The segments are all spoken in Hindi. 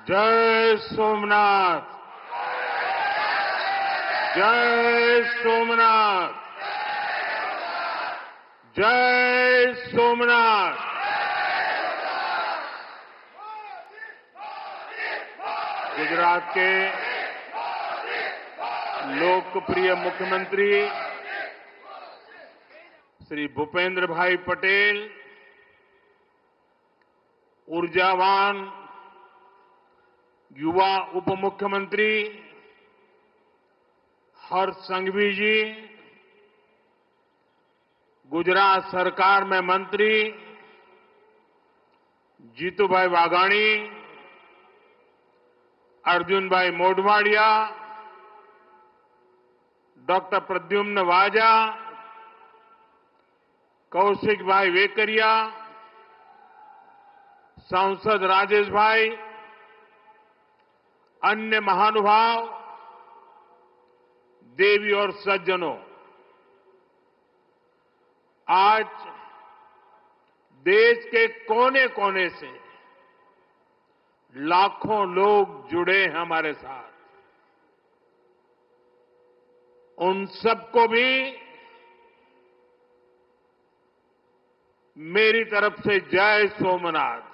जय सोमनाथ। जय सोमनाथ। जय सोमनाथ। गुजरात के लोकप्रिय मुख्यमंत्री श्री भूपेंद्र भाई पटेल, ऊर्जावान युवा उप मुख्यमंत्री हर्ष संघवी जी, गुजरात सरकार में मंत्री जीतूभाई वाघाणी, अर्जुन भाई मोढवाडिया, डॉक्टर प्रद्युम्न वाजा, कौशिक भाई वेकरिया, सांसद राजेश भाई, अन्य महानुभाव, देवी और सज्जनों, आज देश के कोने कोने से लाखों लोग जुड़े हैं हमारे साथ। उन सबको भी मेरी तरफ से जय सोमनाथ।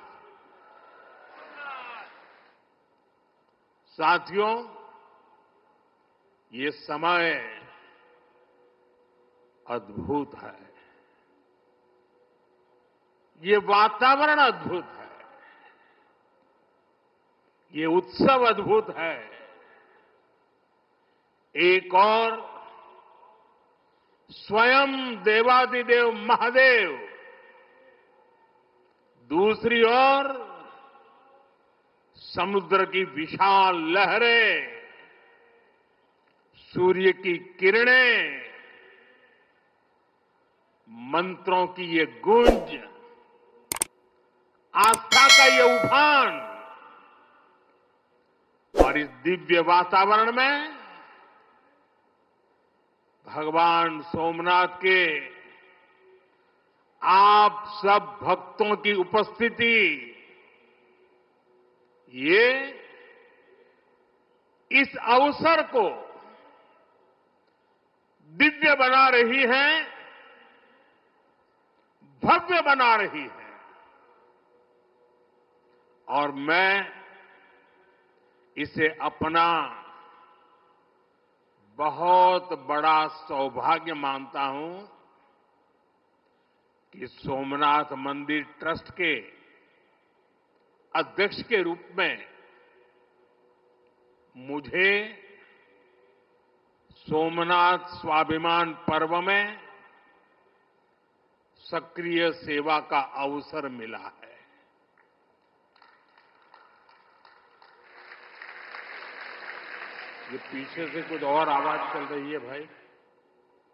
साथियों, ये समय अद्भुत है, ये वातावरण अद्भुत है, ये उत्सव अद्भुत है। एक और स्वयं देवादिदेव महादेव, दूसरी ओर समुद्र की विशाल लहरें, सूर्य की किरणें, मंत्रों की ये गूंज, आस्था का ये उफान, और इस दिव्य वातावरण में भगवान सोमनाथ के आप सब भक्तों की उपस्थिति, ये इस अवसर को दिव्य बना रही है, भव्य बना रही है। और मैं इसे अपना बहुत बड़ा सौभाग्य मानता हूं कि सोमनाथ मंदिर ट्रस्ट के अध्यक्ष के रूप में मुझे सोमनाथ स्वाभिमान पर्व में सक्रिय सेवा का अवसर मिला है। ये पीछे से कुछ और आवाज चल रही है भाई,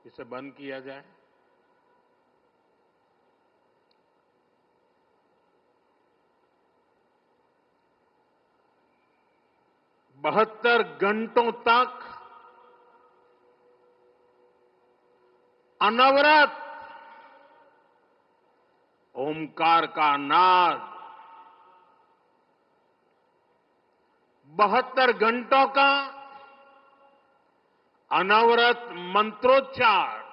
इसे बंद किया जाए। बहत्तर घंटों तक अनवरत ओमकार का नाद, 72 घंटों का अनवरत मंत्रोच्चार।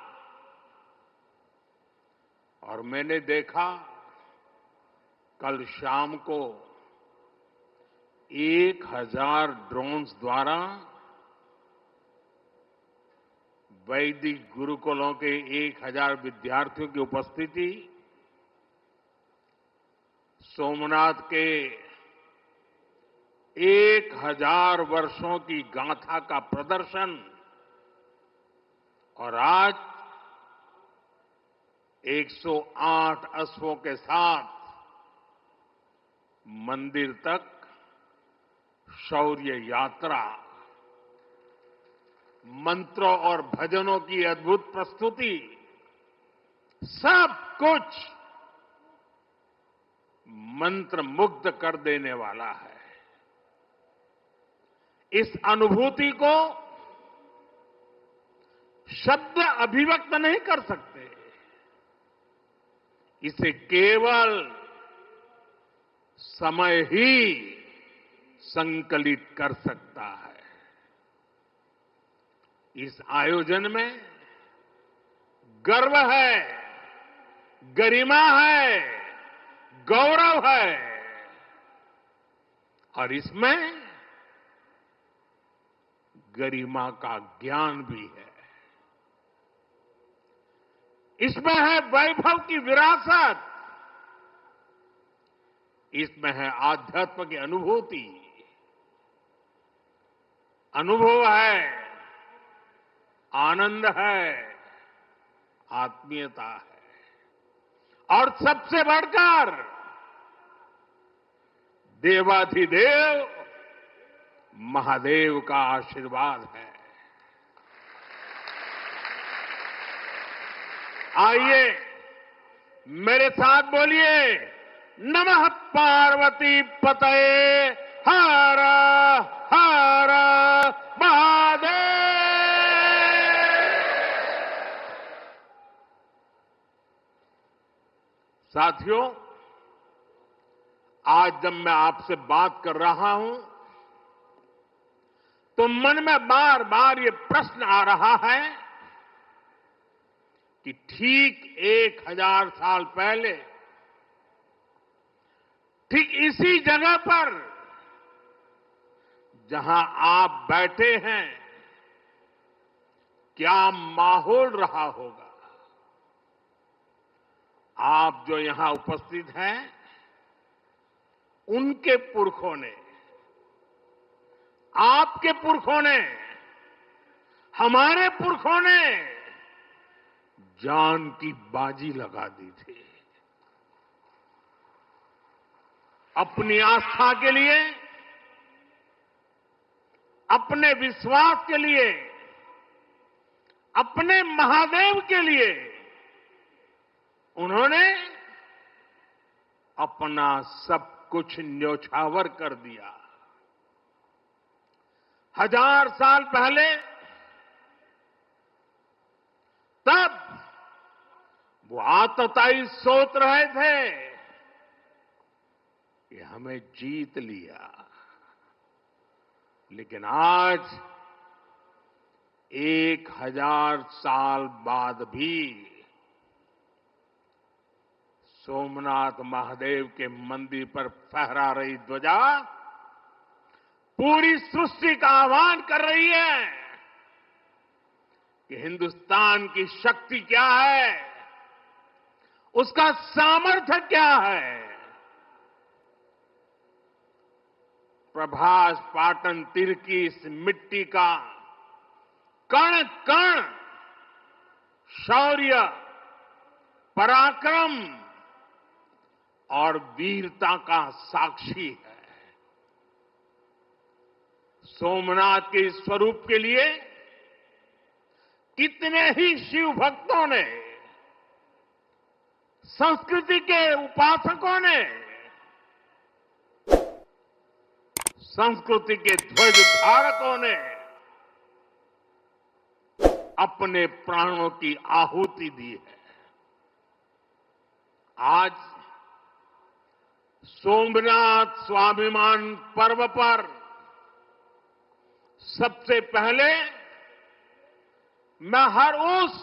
और मैंने देखा कल शाम को 1000 ड्रोन्स द्वारा वैदिक गुरुकुलों के 1000 विद्यार्थियों की उपस्थिति, सोमनाथ के 1000 वर्षों की गाथा का प्रदर्शन, और आज 108 अश्वों के साथ मंदिर तक शौर्य यात्रा, मंत्रों और भजनों की अद्भुत प्रस्तुति, सब कुछ मंत्र मुग्ध कर देने वाला है। इस अनुभूति को शब्द अभिव्यक्त नहीं कर सकते, इसे केवल समय ही संकलित कर सकता है। इस आयोजन में गर्व है, गरिमा है, गौरव है और इसमें गरिमा का ज्ञान भी है। इसमें है वैभव की विरासत, इसमें है आध्यात्म की अनुभूति, अनुभव है, आनंद है, आत्मीयता है और सबसे बढ़कर देवाधिदेव महादेव का आशीर्वाद है। आइए मेरे साथ बोलिए, नमः पार्वती पतये हर हर महादेव। साथियों, आज जब मैं आपसे बात कर रहा हूं तो मन में बार बार ये प्रश्न आ रहा है कि ठीक 1000 साल पहले ठीक इसी जगह पर जहां आप बैठे हैं क्या माहौल रहा होगा। आप जो यहां उपस्थित हैं उनके पुरखों ने, आपके पुरखों ने, हमारे पुरखों ने जान की बाजी लगा दी थी अपनी आस्था के लिए, अपने विश्वास के लिए, अपने महादेव के लिए। उन्होंने अपना सब कुछ न्योछावर कर दिया। 1000 साल पहले तब वो आतताई सोच रहे थे कि हमें जीत लिया, लेकिन आज 1000 साल बाद भी सोमनाथ महादेव के मंदिर पर फहरा रही ध्वजा पूरी सृष्टि का आह्वान कर रही है कि हिंदुस्तान की शक्ति क्या है, उसका सामर्थ्य क्या है। प्रभास पाटन तीर की इस मिट्टी का कण कण शौर्य, पराक्रम और वीरता का साक्षी है। सोमनाथ के स्वरूप के लिए कितने ही शिव भक्तों ने, संस्कृति के उपासकों ने, संस्कृति के ध्वज धारकों ने अपने प्राणों की आहुति दी है। आज सोमनाथ स्वाभिमान पर्व पर सबसे पहले मैं हर उस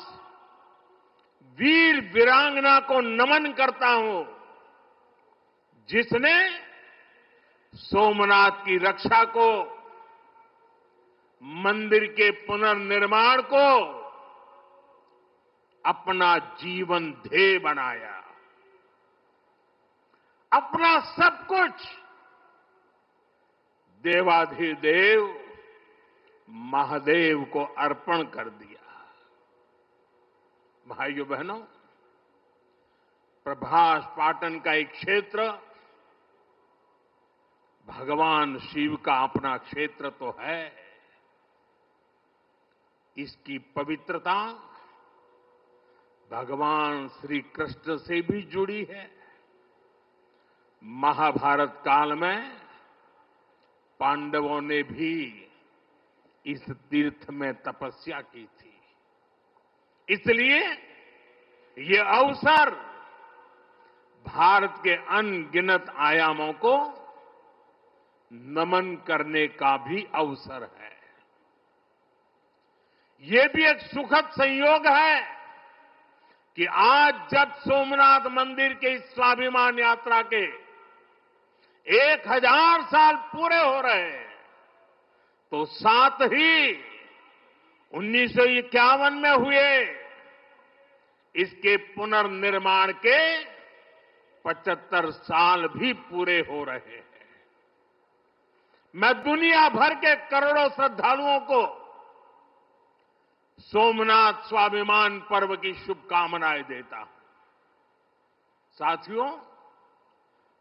वीर वीरांगना को नमन करता हूं जिसने सोमनाथ की रक्षा को, मंदिर के पुनर्निर्माण को अपना जीवन ध्येय बनाया, अपना सब कुछ देवाधिदेव महादेव को अर्पण कर दिया। भाइयों बहनों, प्रभास पाटन का एक क्षेत्र भगवान शिव का अपना क्षेत्र तो है, इसकी पवित्रता भगवान श्री कृष्ण से भी जुड़ी है। महाभारत काल में पांडवों ने भी इस तीर्थ में तपस्या की थी, इसलिए ये अवसर भारत के अनगिनत आयामों को नमन करने का भी अवसर है। ये भी एक सुखद संयोग है कि आज जब सोमनाथ मंदिर के इस स्वाभिमान यात्रा के 1000 साल पूरे हो रहे हैं, तो साथ ही 1951 में हुए इसके पुनर्निर्माण के 75 साल भी पूरे हो रहे हैं। मैं दुनिया भर के करोड़ों श्रद्धालुओं को सोमनाथ स्वाभिमान पर्व की शुभकामनाएं देता हूं। साथियों,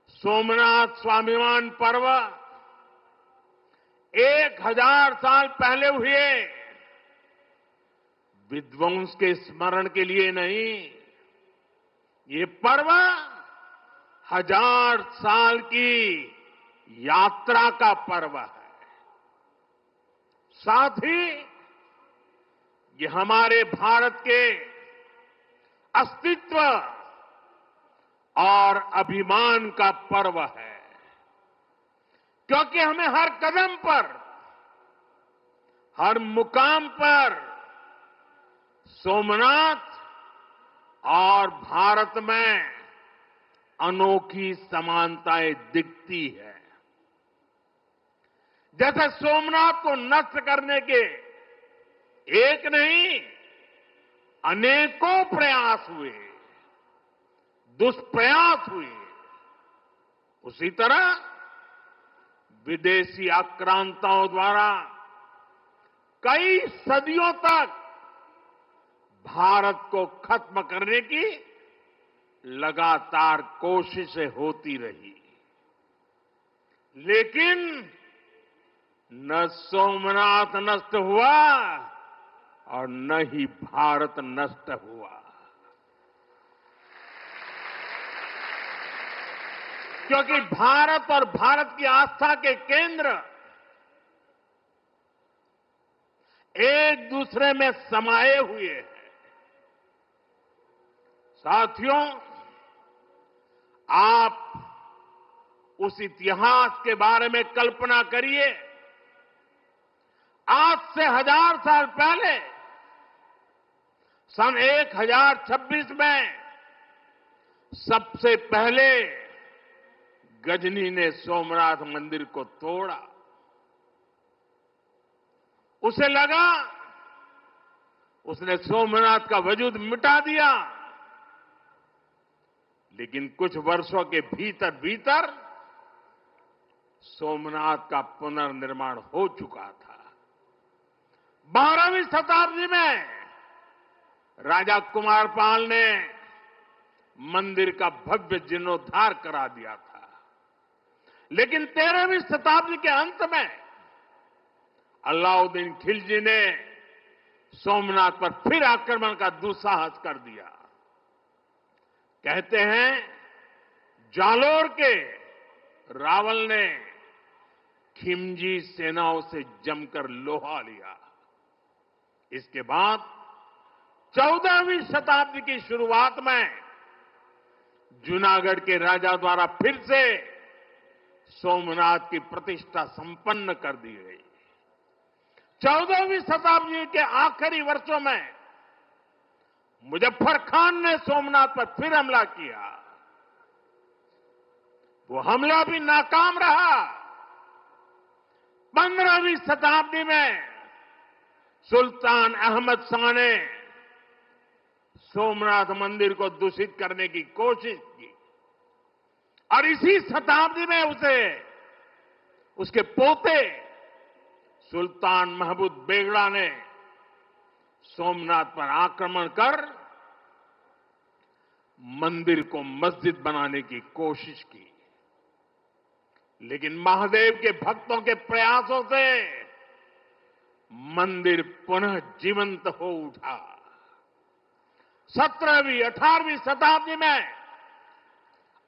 सोमनाथ स्वाभिमान पर्व 1000 साल पहले हुए विध्वंस के स्मरण के लिए नहीं, ये पर्व 1000 साल की यात्रा का पर्व है। साथ ही ये हमारे भारत के अस्तित्व और अभिमान का पर्व है, क्योंकि हमें हर कदम पर, हर मुकाम पर सोमनाथ और भारत में अनोखी समानताएं दिखती है। जैसे सोमनाथ को नष्ट करने के एक नहीं अनेकों प्रयास हुए, दुष्प्रयास हुए, उसी तरह विदेशी आक्रांताओं द्वारा कई सदियों तक भारत को खत्म करने की लगातार कोशिशें होती रही, लेकिन न सोमनाथ नष्ट हुआ और न ही भारत नष्ट हुआ। क्योंकि भारत और भारत की आस्था के केंद्र एक दूसरे में समाये हुए हैं। साथियों, आप उस इतिहास के बारे में कल्पना करिए। आज से 1000 साल पहले सन 1026 में सबसे पहले गजनी ने सोमनाथ मंदिर को तोड़ा। उसे लगा उसने सोमनाथ का वजूद मिटा दिया, लेकिन कुछ वर्षों के भीतर भीतर सोमनाथ का पुनर्निर्माण हो चुका था। 12वीं शताब्दी में राजा कुमारपाल ने मंदिर का भव्य जीर्णोद्धार करा दिया था, लेकिन 13वीं शताब्दी के अंत में अलाउद्दीन खिलजी ने सोमनाथ पर फिर आक्रमण का दुस्साहस कर दिया। कहते हैं जालोर के रावल ने खिमजी सेनाओं से जमकर लोहा लिया। इसके बाद 14वीं शताब्दी की शुरुआत में जूनागढ़ के राजा द्वारा फिर से सोमनाथ की प्रतिष्ठा संपन्न कर दी गई। 14वीं शताब्दी के आखिरी वर्षों में मुजफ्फर खान ने सोमनाथ पर फिर हमला किया। वो हमला भी नाकाम रहा। 15वीं शताब्दी में सुल्तान अहमद शाह ने सोमनाथ मंदिर को दूषित करने की कोशिश की और इसी शताब्दी में उसके पोते सुल्तान महमूद बेगड़ा ने सोमनाथ पर आक्रमण कर मंदिर को मस्जिद बनाने की कोशिश की, लेकिन महादेव के भक्तों के प्रयासों से मंदिर पुनः जीवंत हो उठा। 17वीं 18वीं शताब्दी में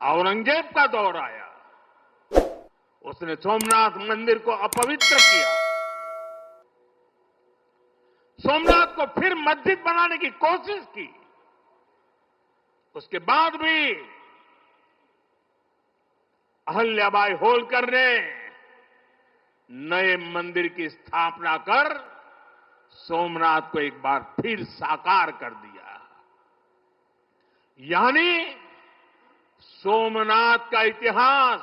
औरंगजेब का दौर आया। उसने सोमनाथ मंदिर को अपवित्र किया, सोमनाथ को फिर मस्जिद बनाने की कोशिश की। उसके बाद भी अहल्याबाई होलकर ने नए मंदिर की स्थापना कर सोमनाथ को एक बार फिर साकार कर दिया। यानी सोमनाथ का इतिहास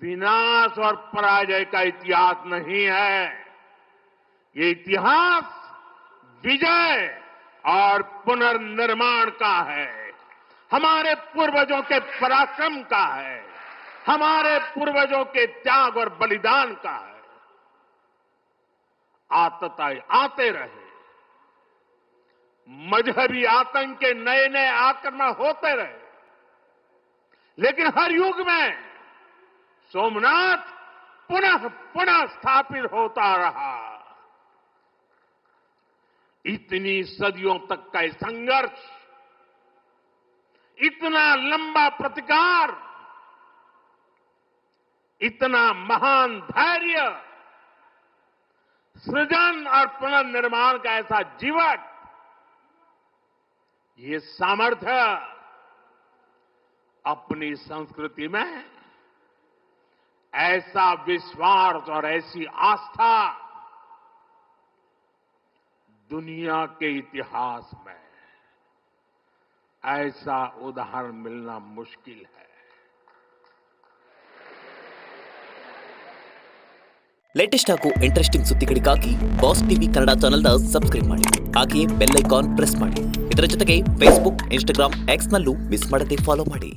विनाश और पराजय का इतिहास नहीं है। ये इतिहास विजय और पुनर्निर्माण का है, हमारे पूर्वजों के पराक्रम का है, हमारे पूर्वजों के त्याग और बलिदान का है। आतताई आते रहे, मजहबी आतंक के नए नए आक्रमण होते रहे, लेकिन हर युग में सोमनाथ पुनः पुनः स्थापित होता रहा। इतनी सदियों तक का संघर्ष, इतना लंबा प्रतिकार, इतना महान धैर्य, सृजन और पुनर्निर्माण का ऐसा जीवन, ये सामर्थ्य अपनी संस्कृति में ऐसा विश्वास और ऐसी आस्था दुनिया के इतिहास में ऐसा उदाहरण मिलना मुश्किल है। ಲೇಟೆಸ್ಟ್ ಹಾಗೂ ಇಂಟ್ರೆಸ್ಟಿಂಗ್ ಸುದ್ದಿಗಳಿಗಾಗಿ ಬಾಸ್ ಟಿವಿ ಕನ್ನಡ ಚಾನೆಲ್ನ ಸಬ್ಸ್ಕ್ರೈಬ್ ಮಾಡಿ, ಹಾಗೆಯೇ ಬೆಲ್ ಐಕಾನ್ ಪ್ರೆಸ್ ಮಾಡಿ. ಇದರ ಜೊತೆಗೆ ಫೇಸ್ಬುಕ್, ಇನ್ಸ್ಟಾಗ್ರಾಮ್, ಎಕ್ಸ್ನಲ್ಲೂ ಮಿಸ್ ಮಾಡದೆ ಫಾಲೋ ಮಾಡಿ.